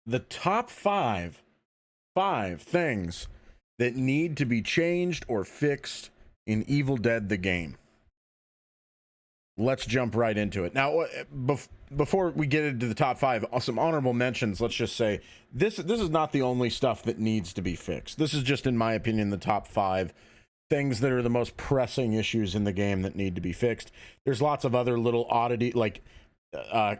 the top five things that need to be changed or fixed in Evil Dead the game. Let's jump right into it. Now, before we get into the top five, some honorable mentions. Let's just say this is not the only stuff that needs to be fixed. This is just, in my opinion, the top five things that are the most pressing issues in the game that need to be fixed. There's lots of other little oddity, like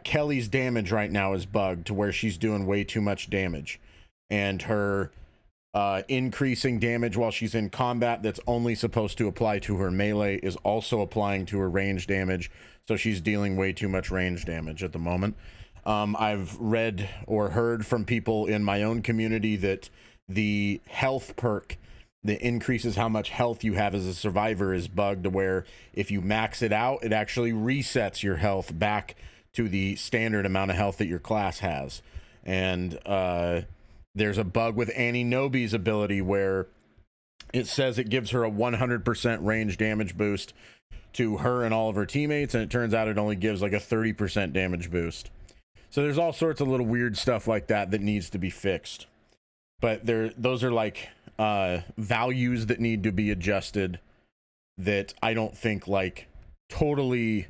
Kelly's damage right now is bugged to where she's doing way too much damage, and her increasing damage while she's in combat that's only supposed to apply to her melee is also applying to her range damage, so she's dealing way too much range damage at the moment. I've read or heard from people in my own community that the health perk that increases how much health you have as a survivor is bugged to where if you max it out, it actually resets your health back to the standard amount of health that your class has. And there's a bug with Annie Nobi's ability where it says it gives her a 100% range damage boost to her and all of her teammates, and it turns out it only gives like a 30% damage boost. So there's all sorts of little weird stuff like that that needs to be fixed. But those are like values that need to be adjusted that I don't think like totally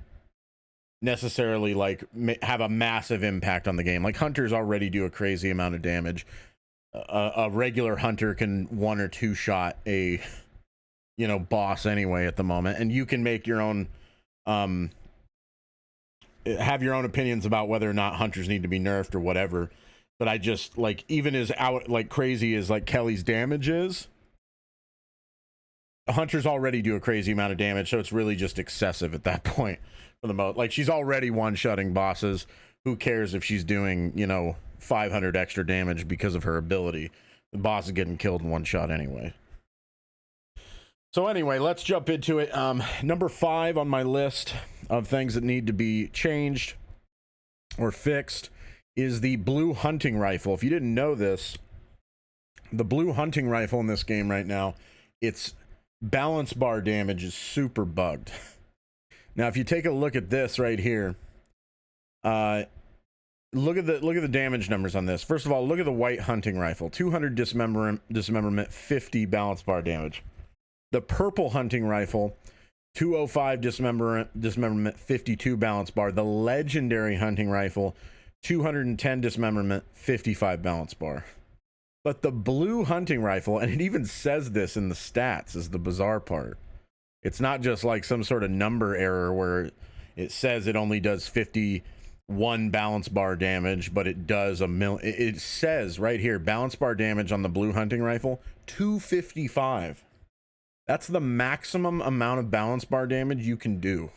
necessarily like have a massive impact on the game. Like hunters already do a crazy amount of damage. A regular hunter can one or two shot a boss anyway at the moment, and you can make your own have your own opinions about whether or not hunters need to be nerfed or whatever. But I just like, even as out like crazy as like Kelly's damage is, hunters already do a crazy amount of damage, so it's really just excessive at that point for the most. Like, she's already one-shotting bosses. Who cares if she's doing 500 extra damage because of her ability? The boss is getting killed in one shot anyway. So anyway, let's jump into it. Number 5 on my list of things that need to be changed or fixed is the blue hunting rifle. If you didn't know this, the blue hunting rifle in this game right now, its balance bar damage is super bugged. Now, if you take a look at this right here, look at the damage numbers on this. First of all, look at the white hunting rifle. 200 dismemberment, 50 balance bar damage. The purple hunting rifle, 205 dismemberment, 52 balance bar. The legendary hunting rifle, 210 dismemberment, 55 balance bar. But the blue hunting rifle, and it even says this in the stats, is the bizarre part. It's not just like some sort of number error where it says it only does 51 balance bar damage, but it does it says right here, balance bar damage on the blue hunting rifle, 255. That's the maximum amount of balance bar damage you can do.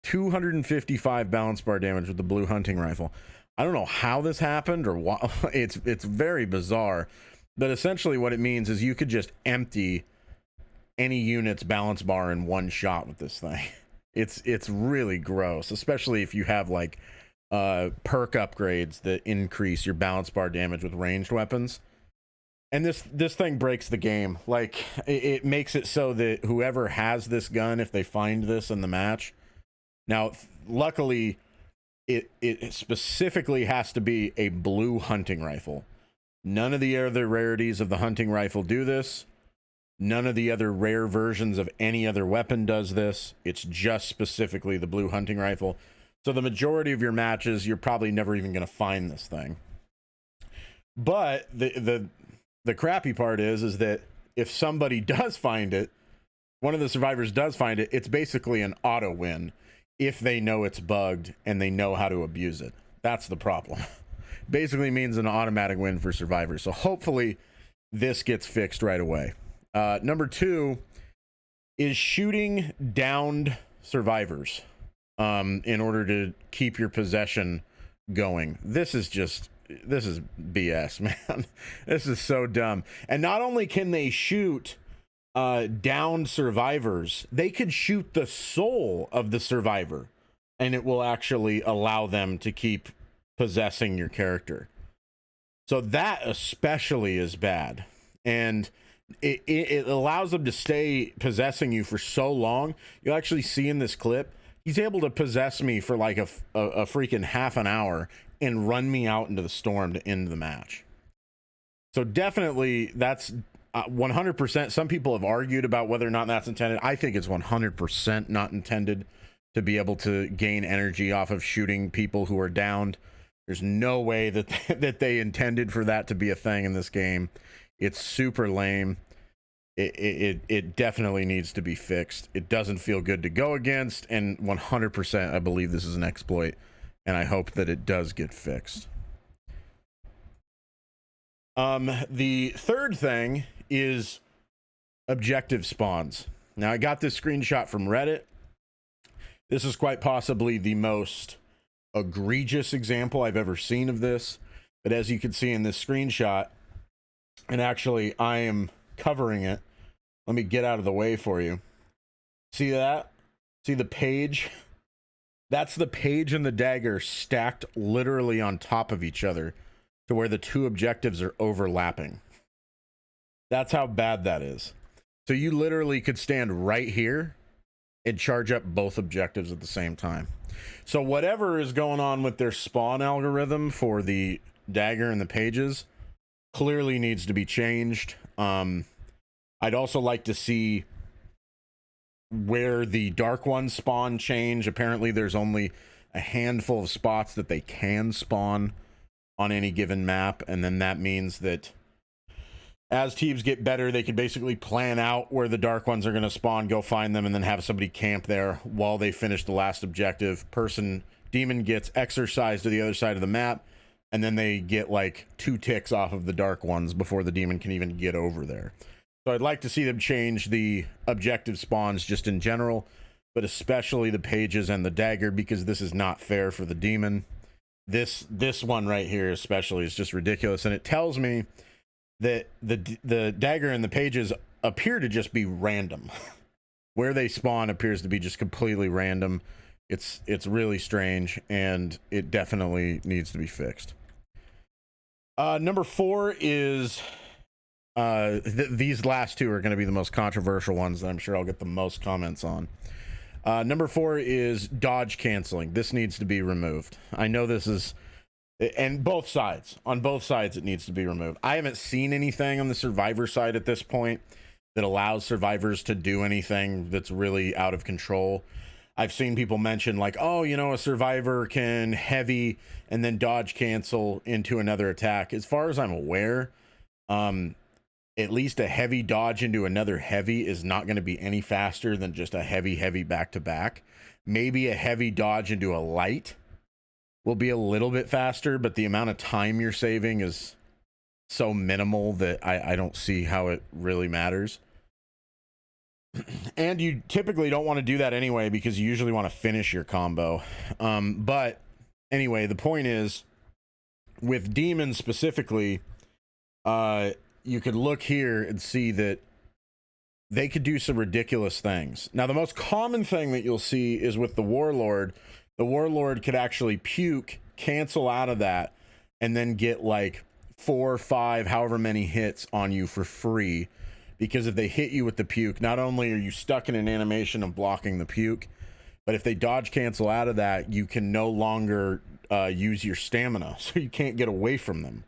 255 balance bar damage with the blue hunting rifle. I don't know how this happened or what. It's very bizarre, but essentially what it means is you could just empty any unit's balance bar in one shot with this thing. It's really gross, especially if you have like perk upgrades that increase your balance bar damage with ranged weapons. And this thing breaks the game. Like, it makes it so that whoever has this gun, if they find this in the match, now luckily it specifically has to be a blue hunting rifle. None of the other rarities of the hunting rifle do this. None of the other rare versions of any other weapon does this. It's just specifically the blue hunting rifle. So the majority of your matches, you're probably never even going to find this thing. But the crappy part is that if somebody does find it, one of the survivors does find it, it's basically an auto win if they know it's bugged and they know how to abuse it. That's the problem. Basically means an automatic win for survivors. So hopefully this gets fixed right away. Number 2 is shooting downed survivors in order to keep your possession going. This is BS, man. This is so dumb. And not only can they shoot downed survivors, they could shoot the soul of the survivor, and it will actually allow them to keep possessing your character. So that especially is bad. And it allows them to stay possessing you for so long. You'll actually see in this clip, he's able to possess me for like a freaking half an hour, and run me out into the storm to end the match. So definitely that's 100%. Some people have argued about whether or not that's intended. I think it's 100% not intended to be able to gain energy off of shooting people who are downed. There's no way that that they intended for that to be a thing in this game. It's super lame. It definitely needs to be fixed. It doesn't feel good to go against, and 100% I believe this is an exploit, and I hope that it does get fixed. The third thing is objective spawns. Now, I got this screenshot from Reddit. This is quite possibly the most egregious example I've ever seen of this, but as you can see in this screenshot, and actually I am covering it. Let me get out of the way for you. See that? See the page? That's the page and the dagger stacked literally on top of each other to where the two objectives are overlapping. That's how bad that is. So you literally could stand right here and charge up both objectives at the same time. So whatever is going on with their spawn algorithm for the dagger and the pages clearly needs to be changed. I'd also like to see where the dark ones spawn change. Apparently there's only a handful of spots that they can spawn on any given map, and then that means that as teams get better, they can basically plan out where the dark ones are going to spawn, go find them, and then have somebody camp there while they finish the last objective. Demon gets exercised to the other side of the map, and then they get like 2 ticks off of the dark ones before the demon can even get over there. So I'd like to see them change the objective spawns just in general, but especially the pages and the dagger, because this is not fair for the demon. This one right here especially is just ridiculous, and it tells me that the dagger and the pages appear to just be random. Where they spawn appears to be just completely random. It's really strange, and it definitely needs to be fixed. Number 4 is these last two are going to be the most controversial ones that I'm sure I'll get the most comments on. Number 4 is dodge canceling. This needs to be removed. I know this is, and on both sides it needs to be removed. I haven't seen anything on the survivor side at this point that allows survivors to do anything that's really out of control. I've seen people mention like, oh, you know, a survivor can heavy and then dodge cancel into another attack. As far as I'm aware, at least a heavy dodge into another heavy is not going to be any faster than just a heavy back to back. Maybe a heavy dodge into a light will be a little bit faster, but the amount of time you're saving is so minimal that I don't see how it really matters. And you typically don't want to do that anyway, because you usually want to finish your combo. But anyway, the point is, with demons specifically, you could look here and see that they could do some ridiculous things. Now, the most common thing that you'll see is with the warlord. The warlord could actually puke, cancel out of that, and then get like 4 or 5, however many hits on you for free. Because if they hit you with the puke, not only are you stuck in an animation of blocking the puke, but if they dodge cancel out of that, you can no longer use your stamina, so you can't get away from them.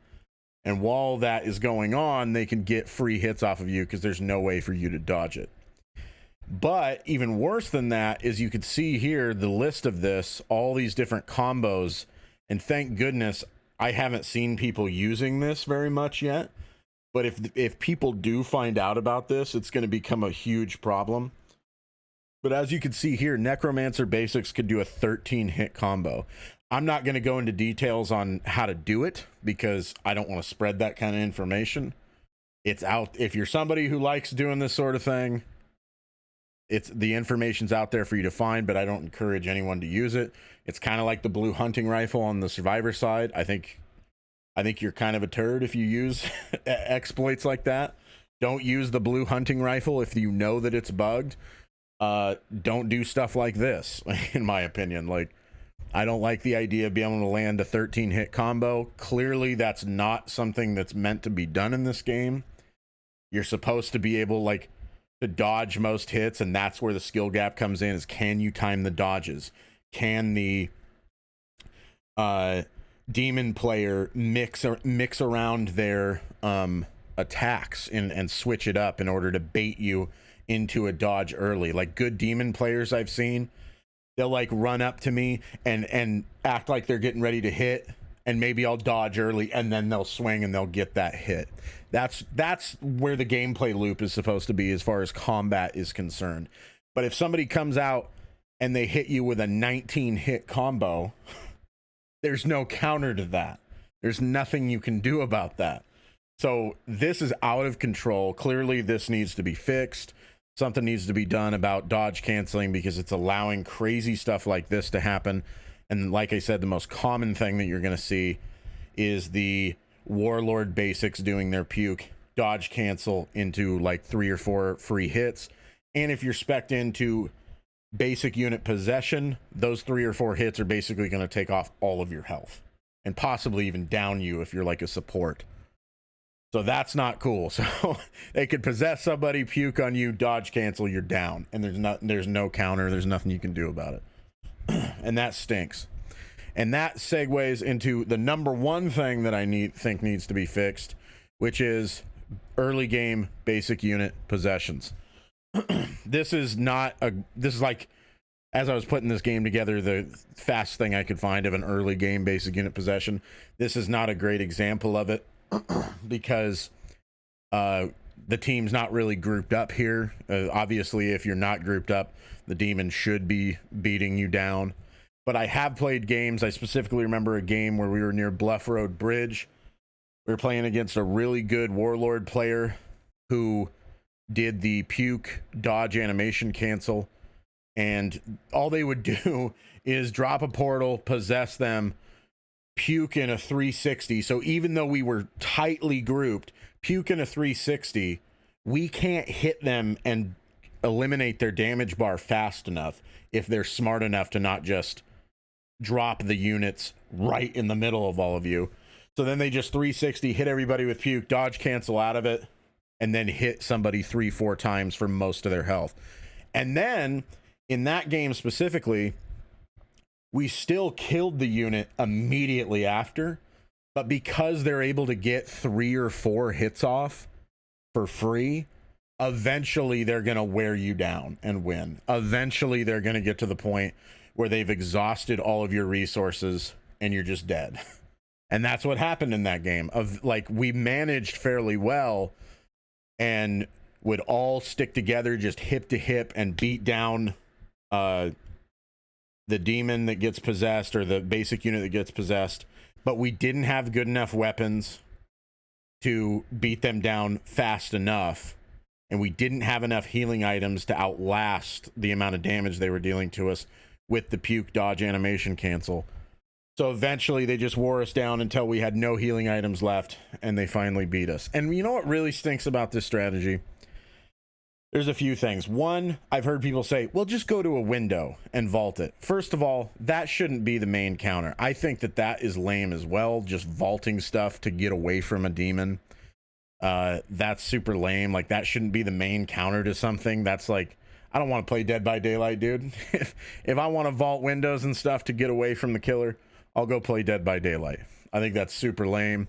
And while that is going on, they can get free hits off of you because there's no way for you to dodge it. But even worse than that is you could see here the list of this, all these different combos, and thank goodness I haven't seen people using this very much yet. But if people do find out about this, it's going to become a huge problem. But as you can see here, Necromancer Basics could do a 13-hit combo. I'm not going to go into details on how to do it because I don't want to spread that kind of information. It's out. If you're somebody who likes doing this sort of thing, the information's out there for you to find, but I don't encourage anyone to use it. It's kind of like the blue hunting rifle on the survivor side. I think you're kind of a turd if you use exploits like that. Don't use the blue hunting rifle if you know that it's bugged. Don't do stuff like this, in my opinion. Like, I don't like the idea of being able to land a 13-hit combo. Clearly, that's not something that's meant to be done in this game. You're supposed to be able, like, to dodge most hits, and that's where the skill gap comes in, is can you time the dodges? Can the demon player mix around their attacks and switch it up in order to bait you into a dodge early. Like good demon players I've seen, they'll like run up to me and act like they're getting ready to hit, and maybe I'll dodge early and then they'll swing and they'll get that hit. That's where the gameplay loop is supposed to be as far as combat is concerned. But if somebody comes out and they hit you with a 19 hit combo, there's no counter to that. There's nothing you can do about that. So this is out of control. Clearly this needs to be fixed. Something needs to be done about dodge canceling because it's allowing crazy stuff like this to happen. And like I said, the most common thing that you're going to see is the Warlord basics doing their puke dodge cancel into like 3 or 4 free hits. And if you're spec'd into basic unit possession, those 3 or 4 hits are basically going to take off all of your health and possibly even down you if you're like a support. So that's not cool. So they could possess somebody, puke on you, dodge cancel, you're down, and there's no counter, there's nothing you can do about it. And that stinks. And that segues into the number one thing that I think needs to be fixed, which is early game basic unit possessions. This is like, as I was putting this game together, the fast thing I could find of an early game basic unit possession. This is not a great example of it because the team's not really grouped up here. Obviously, if you're not grouped up, the demon should be beating you down. But I have played games. I specifically remember a game where we were near Bluff Road Bridge. We were playing against a really good Warlord player who did the puke dodge animation cancel. And all they would do is drop a portal, possess them, puke in a 360. So even though we were tightly grouped, puke in a 360, we can't hit them and eliminate their damage bar fast enough if they're smart enough to not just drop the units right in the middle of all of you. So then they just 360, hit everybody with puke, dodge cancel out of it, and then hit somebody 3-4 times for most of their health. And then in that game specifically, we still killed the unit immediately after, but because they're able to get 3 or 4 hits off for free, eventually they're going to wear you down and win. Eventually they're going to get to the point where they've exhausted all of your resources and you're just dead. And that's what happened in that game. We managed fairly well and would all stick together just hip to hip and beat down the demon that gets possessed or the basic unit that gets possessed, but we didn't have good enough weapons to beat them down fast enough, and we didn't have enough healing items to outlast the amount of damage they were dealing to us with the puke dodge animation cancel. So eventually they just wore us down until we had no healing items left, and they finally beat us. And you know what really stinks about this strategy? There's a few things. One, I've heard people say, well, just go to a window and vault it. First of all, that shouldn't be the main counter. I think that is lame as well, just vaulting stuff to get away from a demon. That's super lame. Like, that shouldn't be the main counter to something. That's like, I don't want to play Dead by Daylight, dude. If I want to vault windows and stuff to get away from the killer, I'll go play Dead by Daylight. I think that's super lame.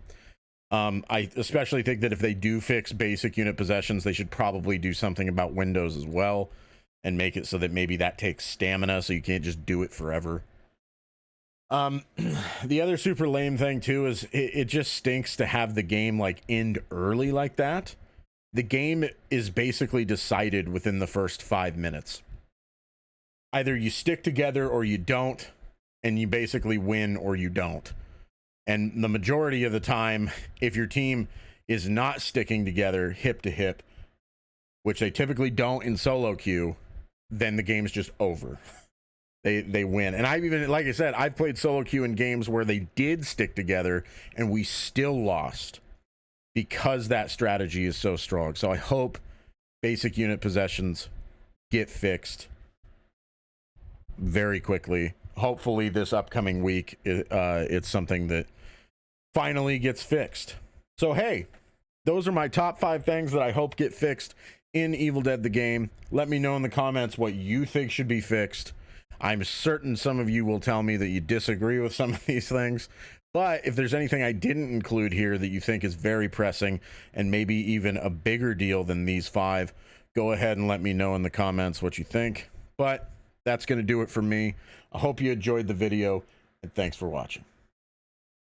I especially think that if they do fix basic unit possessions, they should probably do something about windows as well and make it so that maybe that takes stamina so you can't just do it forever. The other super lame thing too is it just stinks to have the game like end early like that. The game is basically decided within the first 5 minutes. Either you stick together or you don't, and you basically win or you don't. And the majority of the time, if your team is not sticking together hip to hip, which they typically don't in solo queue, then the game's just over. They win. And I've even, like I said, I've played solo queue in games where they did stick together and we still lost because that strategy is so strong. So I hope basic unit possessions get fixed very quickly. Hopefully this upcoming week, it's something that finally gets fixed. So, hey, those are my top 5 things that I hope get fixed in Evil Dead the game. Let me know in the comments what you think should be fixed. I'm certain some of you will tell me that you disagree with some of these things, But if there's anything I didn't include here that you think is very pressing and maybe even a bigger deal than these 5, go ahead and let me know in the comments what you think. But that's going to do it for me. I hope you enjoyed the video, and thanks for watching.